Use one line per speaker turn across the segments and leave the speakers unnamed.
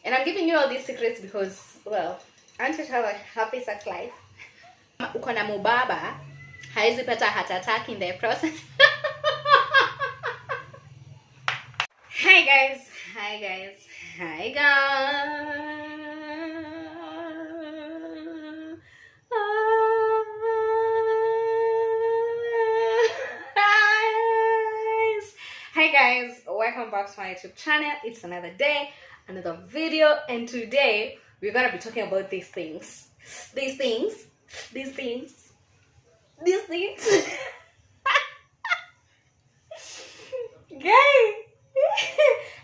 And I'm giving you all these secrets because, well, I want you to have a happy sex life. Uko na mubaba, haizi pata heart attack in the process. Hi guys. Hi guys, welcome back to my YouTube channel. It's another day, another video, and today we're gonna be talking about these things. Guys,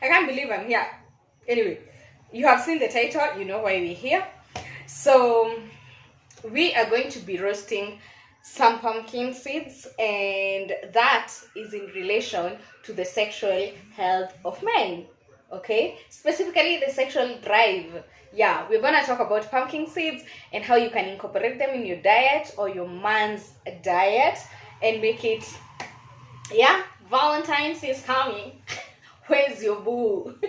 I can't believe I'm here. Anyway, you have seen the title, you know why we're here. So we are going to be roasting some pumpkin seeds, and that is in relation to the sexual health of men. Okay, specifically the sexual drive. Yeah, we're gonna talk about pumpkin seeds and how you can incorporate them in your diet or your man's diet and make it, yeah, Valentine's is coming. Where's your boo?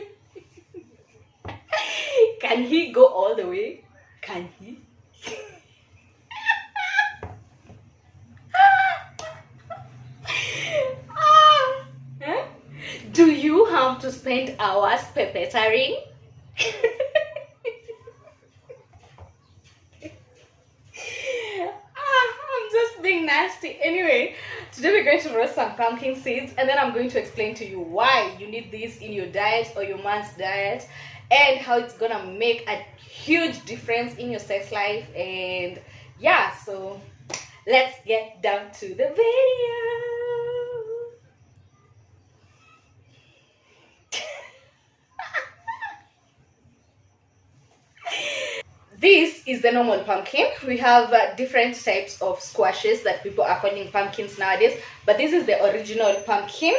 Can he go all the way? Can he? Do you have to spend hours preparing? I'm just being nasty. Anyway, today we're going to roast some pumpkin seeds, and then I'm going to explain to you why you need this in your diet or your man's diet, and how it's gonna make a huge difference in your sex life. And yeah, so let's get down to the video. This is the normal pumpkin. We have different types of squashes that people are calling pumpkins nowadays, but this is the original pumpkin.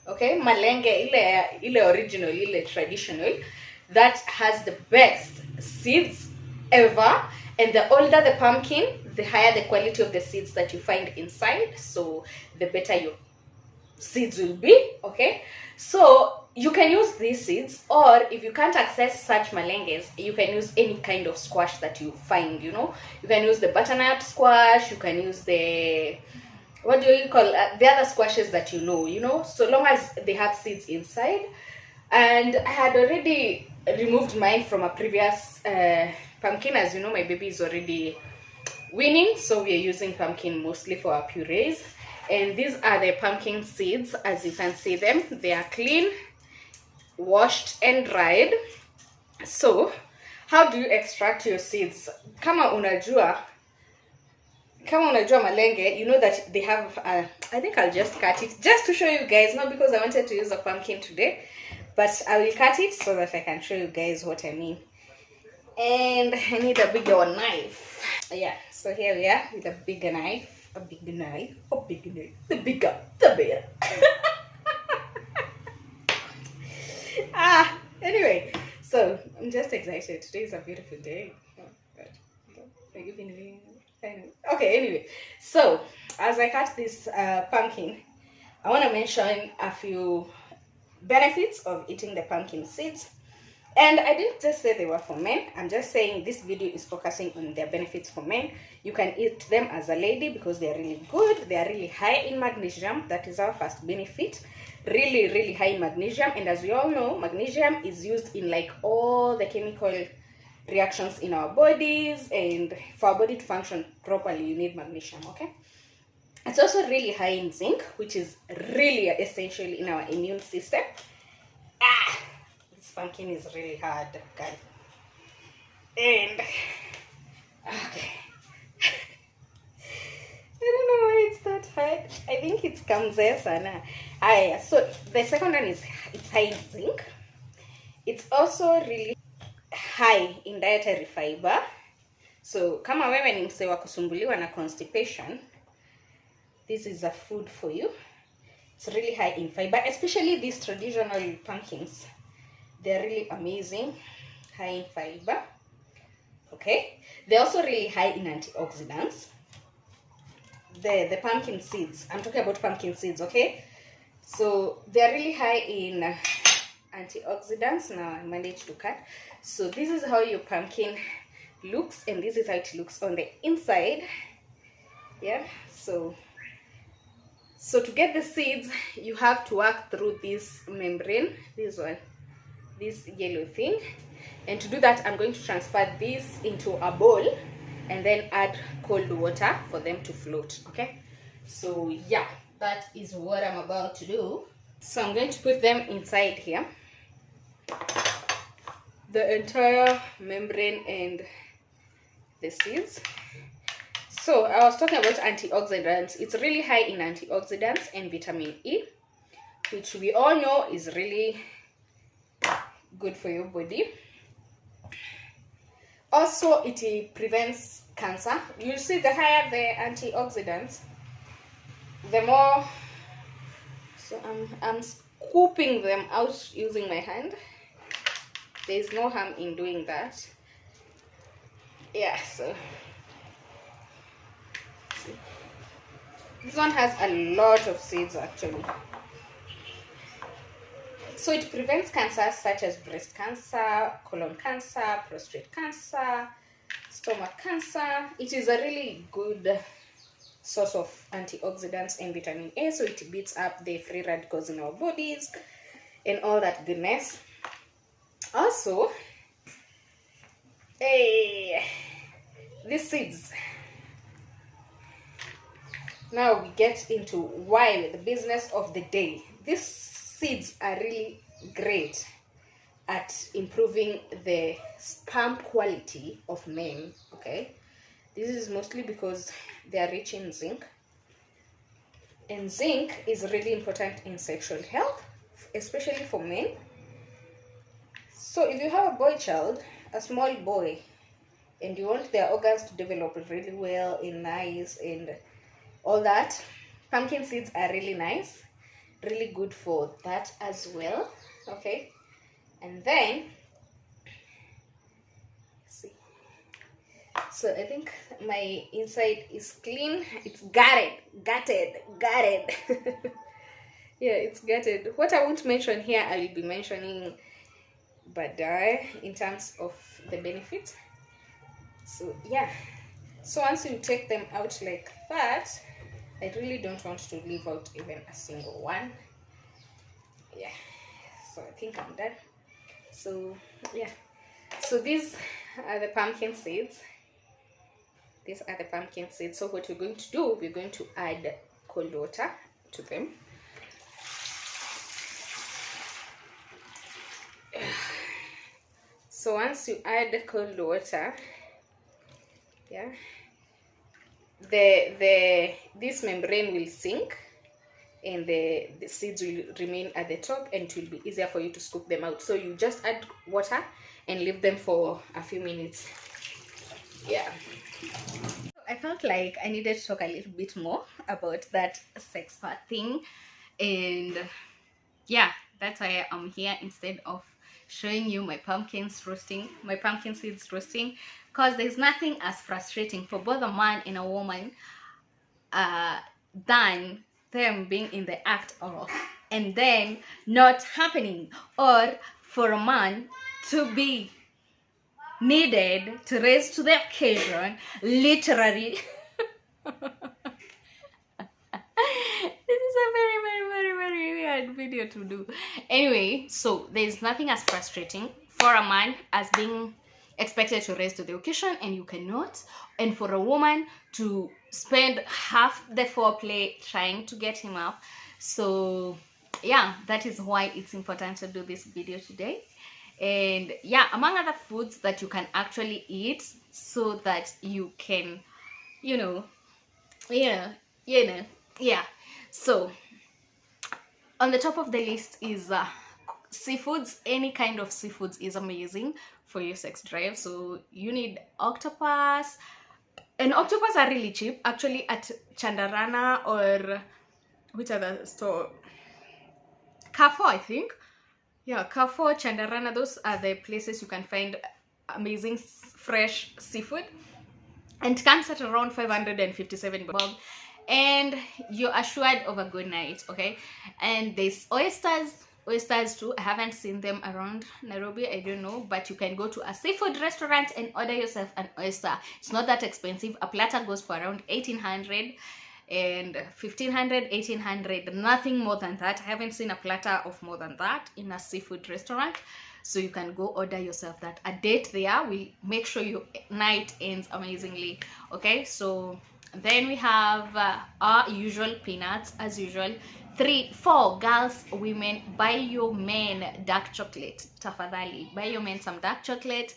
Okay, malenge ile original, ile traditional, that has the best seeds ever. And the older the pumpkin, the higher the quality of the seeds that you find inside, so the better your seeds will be. Okay, so you can use these seeds, or if you can't access such malenges, you can use any kind of squash that you find. You know, you can use the butternut squash, you can use the, what do you call the other squashes that you know, so long as they have seeds inside. And I had already removed mine from a previous pumpkin. As you know, my baby is already weaning, so we are using pumpkin mostly for our purees. And these are the pumpkin seeds. As you can see them, they are clean, washed and dried. So how do you extract your seeds? Kama unajua malenge, you know that they have I think I'll just cut it just to show you guys, not because I wanted to use a pumpkin today, but I will cut it so that I can show you guys what I mean. And I need a bigger knife. Yeah, so here we are with a bigger knife. The bigger the better. Anyway, so I'm just excited. Today is a beautiful day. Okay, anyway, so as I cut this pumpkin, I want to mention a few benefits of eating the pumpkin seeds. And I didn't just say they were for men. I'm just saying this video is focusing on their benefits for men. You can eat them as a lady because they are really good. They are really high in magnesium. That is our first benefit. Really high in magnesium. And as we all know, magnesium is used in like all the chemical reactions in our bodies. And for our body to function properly, you need magnesium, okay? It's also really high in zinc, which is really essential in our immune system. This pumpkin is really hard, guys. And okay. I don't know why it's that hard. I think it comes there, sana. So the second one is it's high in zinc. It's also really high in dietary fiber. So kama wewe ni mse wa kusumbuliwa na constipation, this is a food for you. It's really high in fiber, especially these traditional pumpkins. They're really amazing, high in fiber. Okay, they're also really high in antioxidants. The pumpkin seeds, I'm talking about pumpkin seeds, okay? So they're really high in antioxidants. Now I managed to cut. So this is how your pumpkin looks, and this is how it looks on the inside. Yeah, so to get the seeds, you have to work through this membrane, this one, this yellow thing. And to do that, I'm going to transfer this into a bowl and then add cold water for them to float. Okay, so yeah, that is what I'm about to do. So I'm going to put them inside here, the entire membrane and the seeds. So I was talking about antioxidants. It's really high in antioxidants and vitamin E, which we all know is really good for your body. Also, it prevents cancer. You see, the higher the antioxidants, the more. So I'm scooping them out using my hand. There's no harm in doing that. Yeah, so see. This one has a lot of seeds actually. So it prevents cancers such as breast cancer, colon cancer, prostate cancer, stomach cancer. It is a really good source of antioxidants and vitamin A, so it beats up the free radicals in our bodies and all that goodness. Also, these seeds. Now we get into why, the business of the day. These seeds are really great at improving the sperm quality of men. Okay, this is mostly because they are rich in zinc, and zinc is really important in sexual health, especially for men. So if you have a boy child, a small boy, and you want their organs to develop really well and nice and all that, pumpkin seeds are really nice, really good for that as well. Okay, and then see, so I think my inside is clean. It's gutted. Yeah, it's gutted. What I won't mention here, I will be mentioning badai in terms of the benefits. So yeah, so once you take them out like that, I really don't want to leave out even a single one. Yeah, so I think I'm done. So yeah, so these are the pumpkin seeds. These are the pumpkin seeds. So what we're going to do, we're going to add cold water to them. So once you add the cold water, yeah, this membrane will sink and the seeds will remain at the top, and it will be easier for you to scoop them out. So you just add water and leave them for a few minutes. Yeah, I felt like I needed to talk a little bit more about that sex part thing, and yeah, that's why I'm here instead of showing you my pumpkin seeds roasting, because there's nothing as frustrating for both a man and a woman than them being in the act of and then not happening, or for a man to be needed to raise to the occasion, literally. This is a very weird video to do. Anyway, so there's nothing as frustrating for a man as being expected to raise to the occasion and you cannot, and for a woman to spend half the foreplay trying to get him up. So yeah, that is why it's important to do this video today. And yeah, among other foods that you can actually eat so that you can, yeah, so on the top of the list is seafoods. Any kind of seafoods is amazing for your sex drive. So you need octopus, and octopus are really cheap actually at Chandarana, or which other store, Carrefour, I think. Yeah, Carrefour, Chandarana, those are the places you can find amazing fresh seafood, and it comes at around 557 bob, and you're assured of a good night. Okay, and there's oysters oysters too. I haven't seen them around Nairobi, I don't know, but you can go to a seafood restaurant and order yourself an oyster. It's not that expensive. A platter goes for around 1800 and 1500, 1800, nothing more than that. I haven't seen a platter of more than that in a seafood restaurant. So you can go order yourself that. A date there will make sure your night ends amazingly. Okay, so then we have our usual peanuts as usual. 3, 4 girls, women, buy your men dark chocolate. Tafadhali, buy your men some dark chocolate.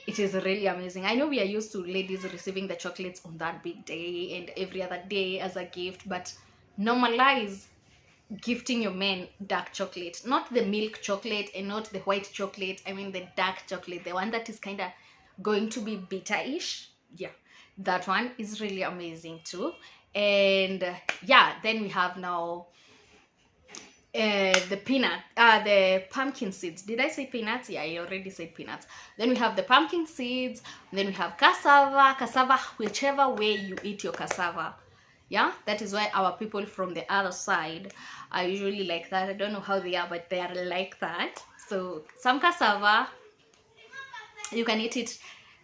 It is really amazing. I know we are used to ladies receiving the chocolates on that big day and every other day as a gift, but normalize gifting your men dark chocolate, not the milk chocolate and not the white chocolate. I mean the dark chocolate, the one that is kind of going to be bitter-ish. Yeah, that one is really amazing too. And yeah, then we have now the pumpkin seeds. Did I say peanuts? Yeah, I already said peanuts. Then we have the pumpkin seeds. Then we have cassava, whichever way you eat your cassava. Yeah, that is why our people from the other side are usually like that. I don't know how they are, but they are like that. So some cassava, you can eat it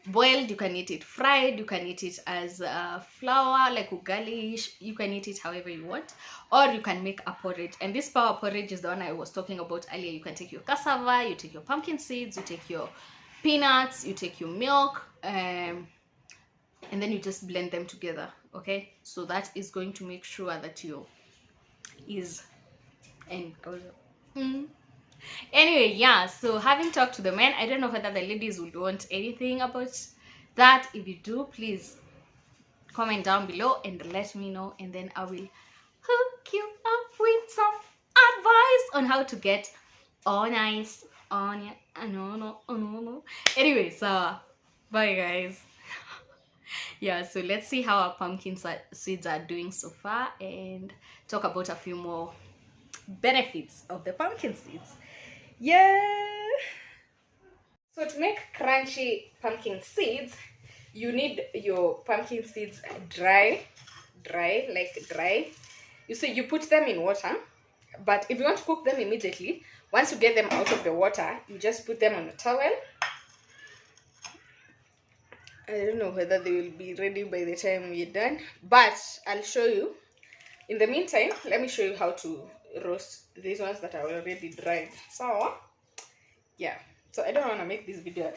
boiled, you can eat it fried, you can eat it as flour like ugali. You can eat it however you want, or you can make a porridge. And this power porridge is the one I was talking about earlier. You can take your cassava, you take your pumpkin seeds, you take your peanuts, you take your milk, and then you just blend them together. Okay, so that is going to make sure that your is and anyway, yeah, so having talked to the men, I don't know whether the ladies would want anything about that. If you do, please comment down below and let me know, and then I will hook you up with some advice on how to get all nice on ya. No. Anyway, so bye guys. Yeah, so let's see how our pumpkin seeds are doing so far and talk about a few more benefits of the pumpkin seeds. Yeah. So to make crunchy pumpkin seeds, you need your pumpkin seeds dry. You see, you put them in water, but if you want to cook them immediately, once you get them out of the water, you just put them on a towel. I don't know whether they will be ready by the time we're done, but I'll show you. In the meantime, let me show you how to roast these ones that are already dried. So yeah, so I don't want to make this video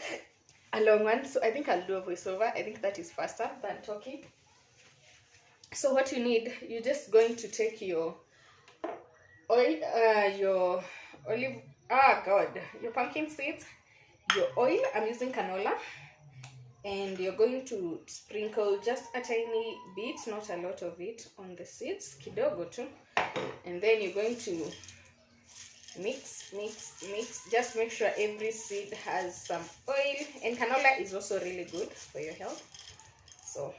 a long one, so I think I'll do a voiceover. I think that is faster than talking. So what you need, you're just going to take your oil, your olive, your pumpkin seeds, your oil. I'm using canola. And you're going to sprinkle just a tiny bit, not a lot of it, on the seeds, kidogo too. And then you're going to mix. Just make sure every seed has some oil. And canola is also really good for your health. So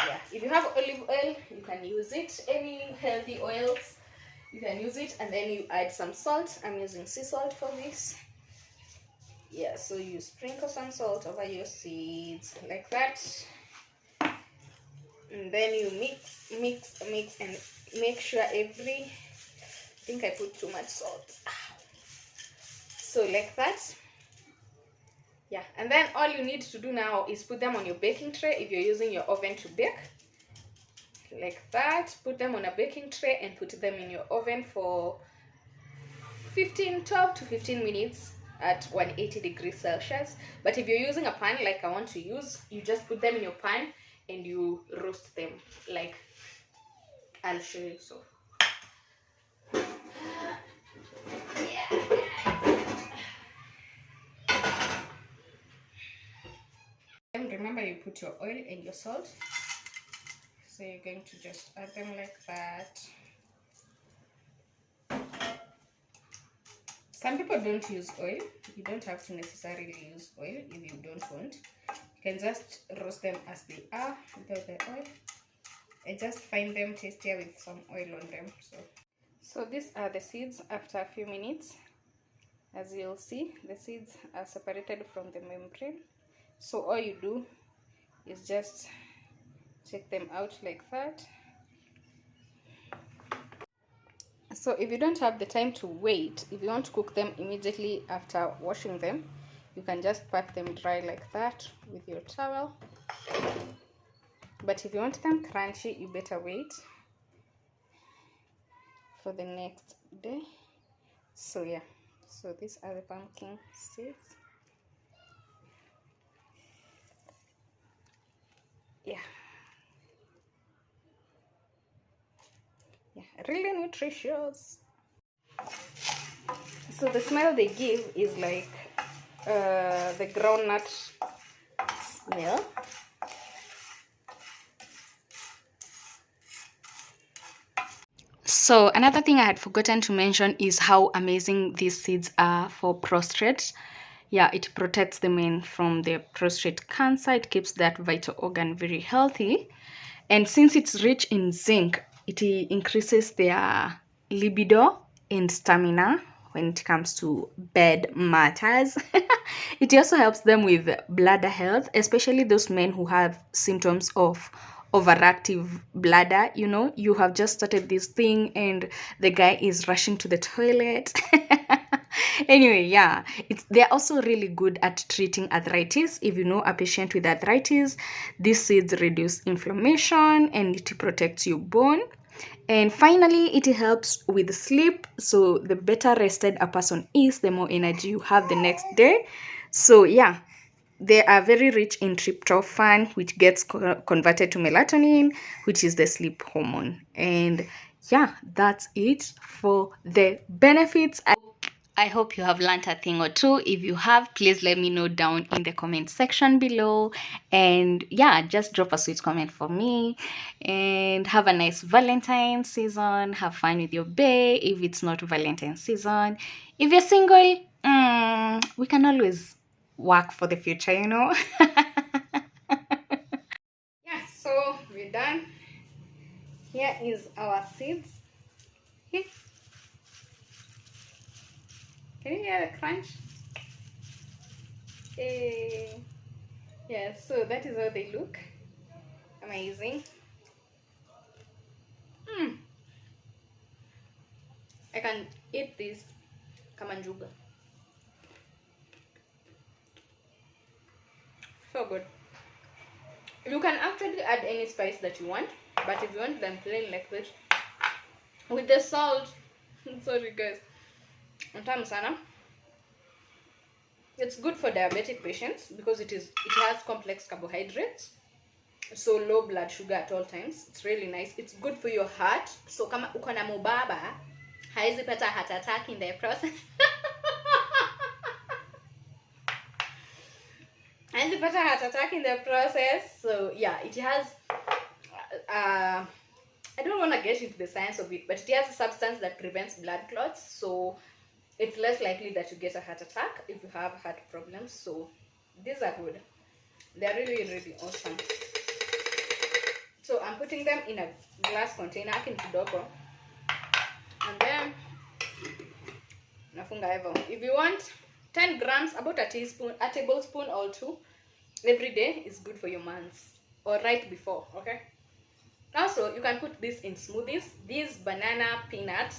yeah, if you have olive oil, you can use it. Any healthy oils, you can use it. And then you add some salt. I'm using sea salt for this. Yeah, so you sprinkle some salt over your seeds like that, and then you mix and make sure I think I put too much salt, so like that. Yeah, and then all you need to do now is put them on your baking tray. If you're using your oven to bake, like that, put them on a baking tray and put them in your oven for 12 to 15 minutes at 180 degrees Celsius. But if you're using a pan like I want to use, you just put them in your pan and you roast them like I'll show you. So and remember, you put your oil and your salt, so you're going to just add them like that. Some people don't use oil. You don't have to necessarily use oil if you don't want. You can just roast them as they are without the oil. I just find them tastier with some oil on them. So these are the seeds after a few minutes. As you'll see, the seeds are separated from the membrane. So all you do is just take them out like that. So if you don't have the time to wait, if you want to cook them immediately after washing them, you can just pat them dry like that with your towel. But if you want them crunchy, you better wait for the next day. So yeah, so these are the pumpkin seeds. Yeah, really nutritious. So the smell they give is like the groundnut smell. So another thing I had forgotten to mention is how amazing these seeds are for prostrate. Yeah, it protects the men from the prostate cancer. It keeps that vital organ very healthy. And since it's rich in zinc, it increases their libido and stamina when it comes to bed matters. It also helps them with bladder health, especially those men who have symptoms of overactive bladder. You know, you have just started this thing and the guy is rushing to the toilet. Anyway, yeah, they're also really good at treating arthritis. If you know a patient with arthritis, these seeds reduce inflammation and it protects your bone. And finally, it helps with sleep. So the better rested a person is, the more energy you have the next day. So yeah, they are very rich in tryptophan, which gets converted to melatonin, which is the sleep hormone. And yeah, that's it for the benefits. I hope you have learned a thing or two. If you have, please let me know down in the comment section below. And yeah, just drop a sweet comment for me. And have a nice Valentine season. Have fun with your bae if it's not Valentine season. If you're single, we can always work for the future, you know. Yeah, so we're done. Here is our seeds. Can you hear the crunch? Yeah, so that is how they look. Amazing. I can eat this kamanjuga. So good. You can actually add any spice that you want, but if you want them plain like this, with the salt, sorry guys, tamu sana. It's good for diabetic patients because it has complex carbohydrates, so low blood sugar at all times. It's really nice. It's good for your heart. So kama uko na mubaba, haizi pata heart attack in the process. Haizi pata heart attack in the process. So yeah, it has I don't want to get into the science of it, but it has a substance that prevents blood clots, so it's less likely that you get a heart attack if you have heart problems. So these are good. They're really, really awesome. So I'm putting them in a glass container kidogo, and then nafunga hivyo. If you want 10 grams, about a tablespoon or two every day is good for your months, or right before, okay? Also, you can put this in smoothies. This banana peanut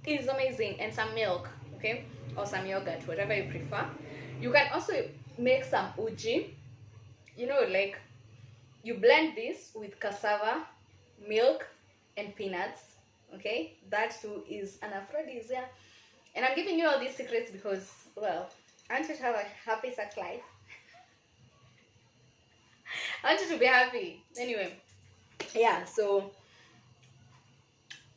is amazing, and some milk, okay, or some yogurt, whatever you prefer. You can also make some uji. You know, like you blend this with cassava, milk, and peanuts. Okay, that too is an aphrodisiac. And I'm giving you all these secrets because, well, I want you to have a happy sex life. I want you to be happy. Anyway, yeah, so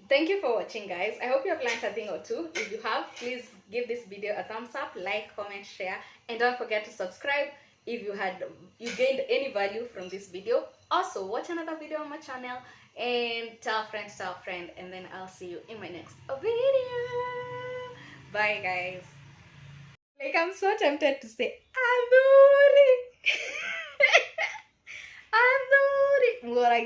thank you for watching, guys. I hope you have learned a thing or two. If you have, please give this video a thumbs up, like, comment, share, and don't forget to subscribe if you gained any value from this video. Also, watch another video on my channel and tell a friend, and then I'll see you in my next video. Bye, guys. Like, I'm so tempted to say Aduri. Aduri. Bye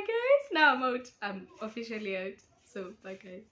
guys. Now I'm out. I'm officially out. So bye guys.